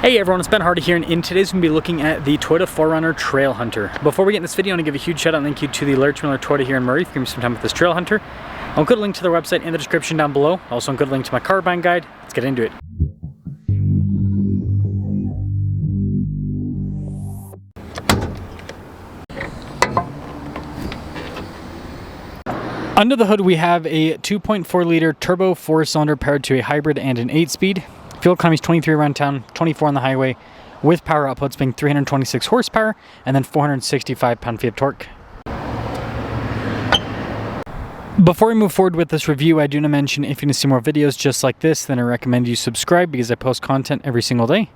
Hey everyone, it's Ben Hardy here, and in today's we're going to be looking at the Toyota 4Runner Trailhunter. Before we get in this video, I want to give a huge shout out and thank you to the Larry Miller Toyota here in Murray for giving me some time with this Trailhunter. I'll include a link to their website in the description down below. I'll also include a link to my car buying guide. Let's get into it. Under the hood we have a 2.4 liter turbo 4-cylinder powered to a hybrid and an 8-speed. Fuel economy is 23 around town, 24 on the highway, with power outputs being 326 horsepower and then 465 pound-feet of torque. Before we move forward with this review, I do want to mention if you want to see more videos just like this, then I recommend you subscribe because I post content every single day.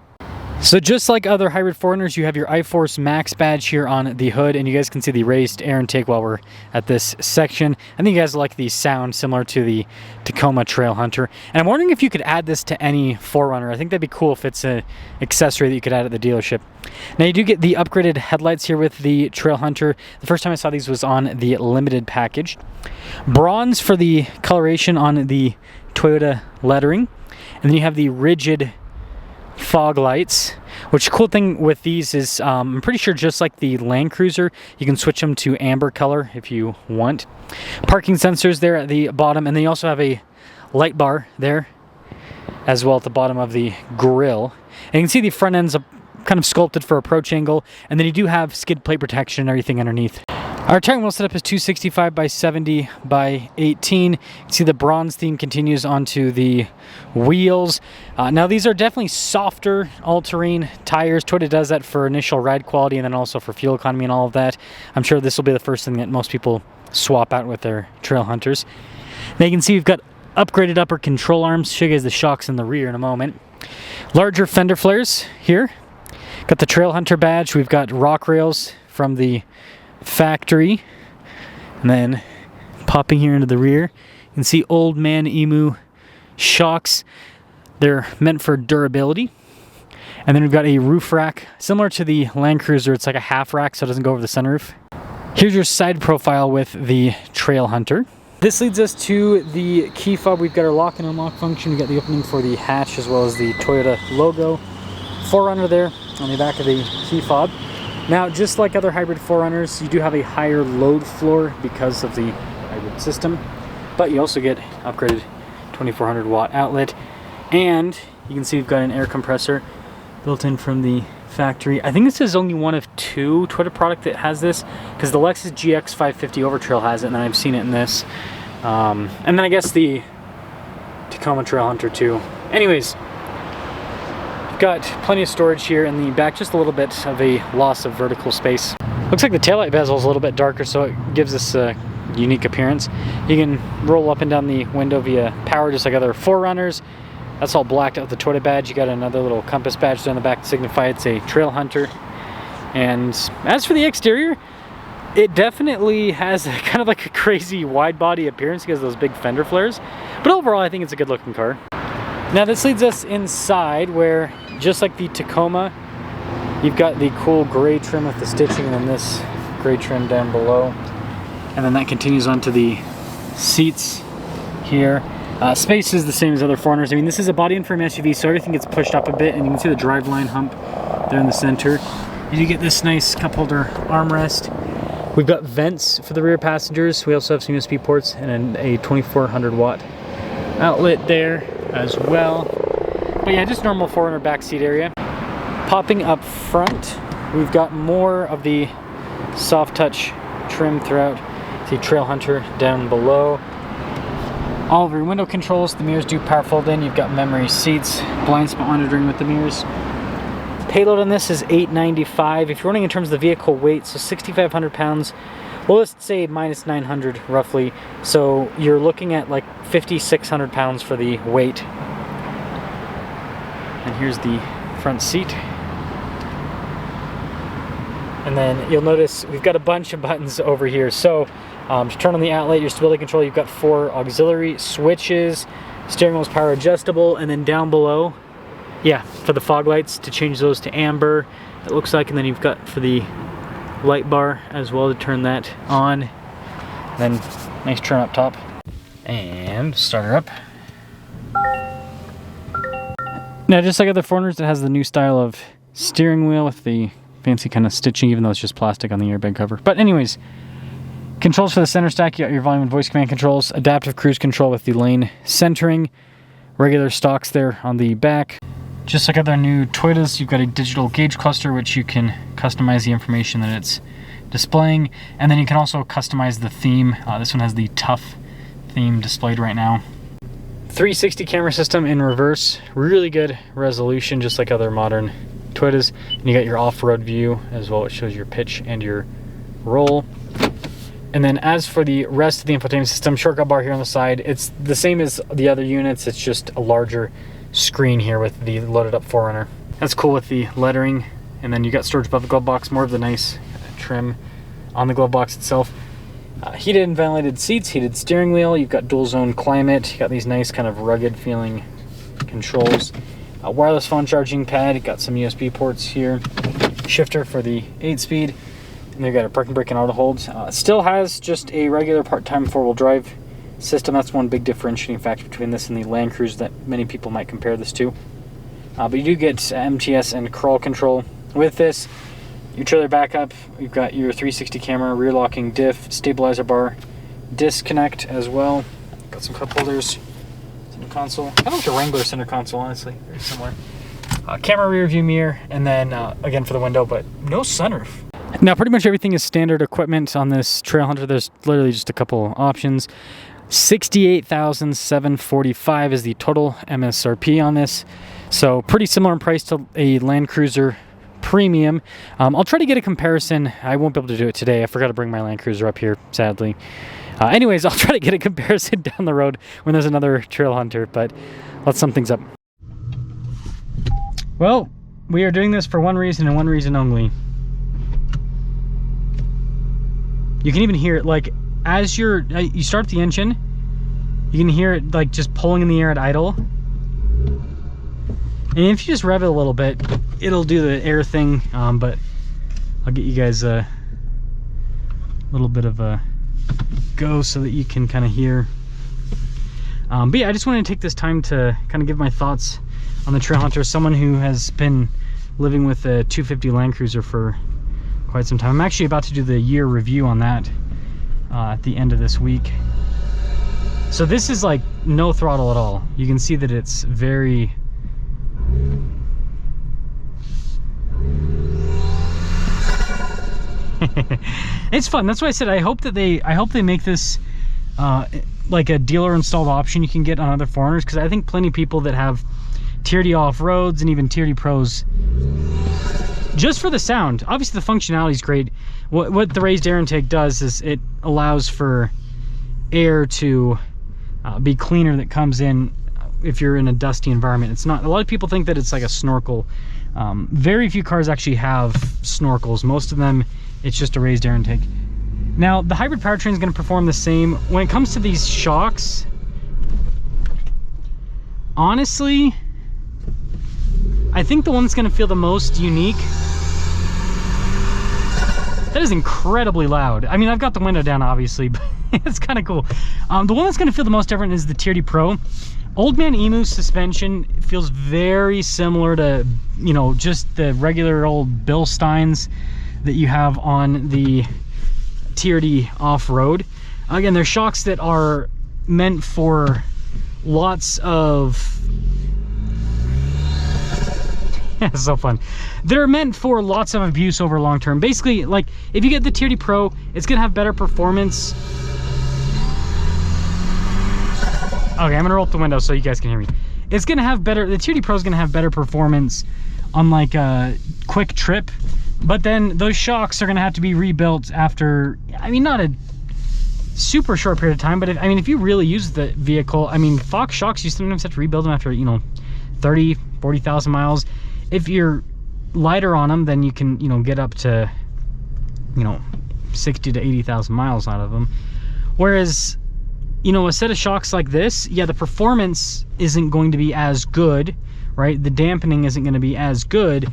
So just like other hybrid 4Runners, you have your iForce Max badge here on the hood, and you guys can see the raised air intake while we're at this section. I think you guys like the sound similar to the Tacoma Trailhunter. And I'm wondering if you could add this to any 4Runner. I think that'd be cool if it's an accessory that you could add at the dealership. Now you do get the upgraded headlights here with the Trailhunter. The first time I saw these was on the limited package. Bronze for the coloration on the Toyota lettering. And then you have the rigid fog lights, which the cool thing with these is I'm pretty sure just like the Land Cruiser, you can switch them to amber color if you want. Parking sensors there at the bottom, and then you also have a light bar there as well at the bottom of the grille. And you can see the front end's kind of sculpted for approach angle, and then you do have skid plate protection and everything underneath. Our tire wheel setup is 265 by 70 by 18. You can see the bronze theme continues onto the wheels. Now these are definitely softer all-terrain tires. Toyota does that for initial ride quality and then also for fuel economy and all of that. I'm sure this will be the first thing that most people swap out with their Trailhunters. Now you can see we've got upgraded upper control arms. Show you guys the shocks in the rear in a moment. Larger fender flares here. Got the Trailhunter badge. We've got rock rails from the factory, and then popping here into the rear you can see old man emu shocks. They're meant for durability. And then we've got a roof rack similar to the Land Cruiser. It's like a half rack so it doesn't go over the sunroof. Here's your side profile with the Trailhunter. This leads us to the key fob. We've got our lock and unlock function. We've got the opening for the hatch as well as the Toyota logo. 4Runner there on the back of the key fob. Now, just like other hybrid 4Runners, you do have a higher load floor because of the hybrid system, but you also get upgraded 2400 watt outlet, and you can see we've got an air compressor built in from the factory. I think this is only one of two Toyota product that has this, because the Lexus GX 550 Overtrail has it, and then I've seen it in this, and then I guess the Tacoma Trailhunter too. Anyways, got plenty of storage here in the back, just a little bit of a loss of vertical space. Looks like the taillight bezel is a little bit darker, so it gives this a unique appearance. You can roll up and down the window via power just like other 4Runners. That's all blacked out with the Toyota badge. You got another little compass badge down the back to signify it's a Trailhunter. And as for the exterior, it definitely has kind of like a crazy wide body appearance because of those big fender flares. But overall, I think it's a good looking car. Now this leads us inside where, just like the Tacoma, you've got the cool gray trim with the stitching and then this gray trim down below. And then that continues onto the seats here. Space is the same as other 4Runners. I mean, this is a body and frame SUV, so everything gets pushed up a bit, and you can see the driveline hump there in the center. You do get this nice cup holder armrest. We've got vents for the rear passengers. We also have some USB ports and a 2400 watt outlet there as well. But yeah, just normal 4Runner backseat area. Popping up front, we've got more of the soft touch trim throughout. See Trailhunter down below. All of your window controls, the mirrors do power fold in. You've got memory seats, blind spot monitoring with the mirrors. Payload on this is 895. If you're running in terms of the vehicle weight, so 6,500 pounds, well, let's say minus 900 roughly. So you're looking at like 5,600 pounds for the weight. And here's the front seat. And then you'll notice we've got a bunch of buttons over here. So to turn on the outlet, your stability control, you've got 4 auxiliary switches. Steering wheel is power adjustable, and then down below, yeah, for the fog lights to change those to amber, it looks like, and then you've got for the light bar as well to turn that on. Then nice turn up top. And start her up. Now, just like other 4Runners, it has the new style of steering wheel with the fancy kind of stitching, even though it's just plastic on the airbag cover. But anyways, controls for the center stack, you got your volume and voice command controls, adaptive cruise control with the lane centering, regular stocks there on the back. Just like other new Toyotas, you've got a digital gauge cluster, which you can customize the information that it's displaying, and then you can also customize the theme. This one has the tough theme displayed right now. 360 camera system in reverse, really good resolution, just like other modern Toyotas. And you got your off-road view as well. It shows your pitch and your roll. And then as for the rest of the infotainment system, shortcut bar here on the side, it's the same as the other units. It's just a larger screen here with the loaded up 4Runner. That's cool with the lettering. And then you got storage above the glove box, more of the nice trim on the glove box itself. Heated and ventilated seats, heated steering wheel. You've got dual zone climate. You got these nice kind of rugged feeling controls. Wireless phone charging pad. You got some USB ports here. Shifter for the 8-speed. And they've got a parking brake and auto holds. Still has just a regular part-time 4-wheel drive system. That's one big differentiating factor between this and the Land Cruiser that many people might compare this to. But you do get MTS and crawl control with this. Your trailer backup, you've got your 360 camera, rear locking diff, stabilizer bar, disconnect as well. Got some cup holders, center console. Kind of like a Wrangler center console, honestly, very similar. Camera rear view mirror, and then again for the window, but no sunroof. Now, pretty much everything is standard equipment on this Trailhunter. There's literally just a couple options. $68,745 is the total MSRP on this. So pretty similar in price to a Land Cruiser Premium. I'll try to get a comparison. I won't be able to do it today. I forgot to bring my Land Cruiser up here, sadly. Anyways, I'll try to get a comparison down the road when there's another Trailhunter, but let's sum things up. Well, we are doing this for one reason and one reason only. You can even hear it, like, as you start the engine, you can hear it like just pulling in the air at idle. And if you just rev it a little bit, it'll do the air thing, but I'll get you guys a little bit of a go so that you can kind of hear. But yeah, I just wanted to take this time to kind of give my thoughts on the Trailhunter. Someone who has been living with a 250 Land Cruiser for quite some time. I'm actually about to do the year review on that at the end of this week. So this is like no throttle at all. You can see that it's very... It's fun. That's why I said I hope they make this like a dealer installed option you can get on other 4Runners, because I think plenty of people that have Tier D off-roads and even Tier D Pros, just for the sound. Obviously the functionality is great. What the raised air intake does is it allows for air to be cleaner that comes in if you're in a dusty environment. It's not, a lot of people think that it's like a snorkel. Very few cars actually have snorkels. Most of them, it's just a raised air intake. Now, the hybrid powertrain is going to perform the same. When it comes to these shocks, honestly, I think the one that's going to feel the most unique, that is incredibly loud. I mean, I've got the window down, obviously, but it's kind of cool. The one that's going to feel the most different is the Tier D Pro. Old Man Emu's suspension feels very similar to, you know, just the regular old Bilsteins that you have on the Tier D off-road. Again, they're shocks that are meant for lots of... It's so fun. They're meant for lots of abuse over long term. Basically, like, if you get the Tier D Pro, it's gonna have better performance. Okay, I'm gonna roll up the window so you guys can hear me. It's gonna have better, the Tier D Pro is gonna have better performance on like a quick trip, but then those shocks are gonna have to be rebuilt after, I mean, not a super short period of time, but if you really use the vehicle, I mean, Fox shocks, you sometimes have to rebuild them after, you know, 30, 40,000 miles. If you're lighter on them, then you can, you know, get up to, you know, 60 to 80,000 miles out of them. Whereas, you know, a set of shocks like this, yeah, the performance isn't going to be as good, right? The dampening isn't going to be as good,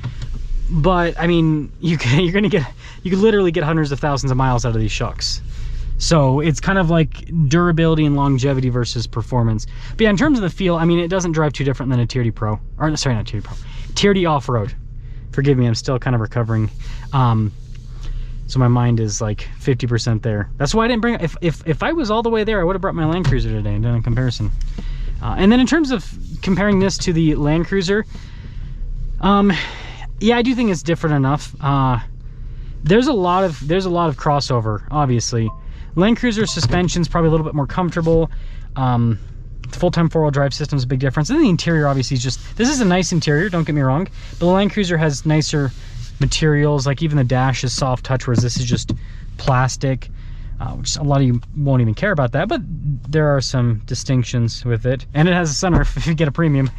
but I mean, you could literally get hundreds of thousands of miles out of these shocks. So it's kind of like durability and longevity versus performance. But yeah, in terms of the feel, I mean, it doesn't drive too different than a Tier D Pro. Or sorry, not Tier D Pro. Tier D Off-Road. Forgive me, I'm still kind of recovering. So my mind is like 50% there. That's why I didn't bring, if I was all the way there, I would have brought my Land Cruiser today and done a comparison. And then in terms of comparing this to the Land Cruiser, yeah, I do think it's different enough. There's a lot of crossover, obviously. Land Cruiser suspension's probably a little bit more comfortable. Full-time four-wheel drive system's a big difference. And the interior obviously is just, this is a nice interior, don't get me wrong, but the Land Cruiser has nicer materials, like even the dash is soft touch, whereas this is just plastic, which a lot of you won't even care about that, but there are some distinctions with it. And it has a sunroof if you get a premium.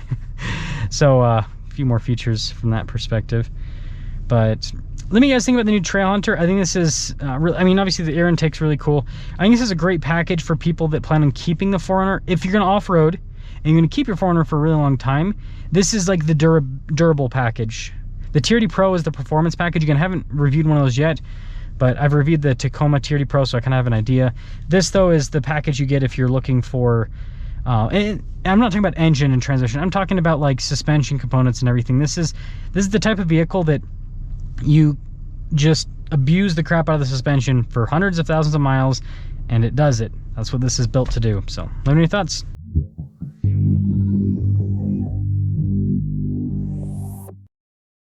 So a few more features from that perspective. But let me guys think about the new Trailhunter. I think this is really, I mean, obviously the air intake's really cool. I think this is a great package for people that plan on keeping the 4Runner. If you're going to off-road and you're going to keep your 4Runner for a really long time, this is like the durable package. The Tier D Pro is the performance package. Again, I haven't reviewed one of those yet, but I've reviewed the Tacoma Tier D Pro, so I kind of have an idea. This, though, is the package you get if you're looking for, and I'm not talking about engine and transmission. I'm talking about like suspension components and everything. This is the type of vehicle that you just abuse the crap out of the suspension for hundreds of thousands of miles, and it does it. That's what this is built to do. So let me know your thoughts.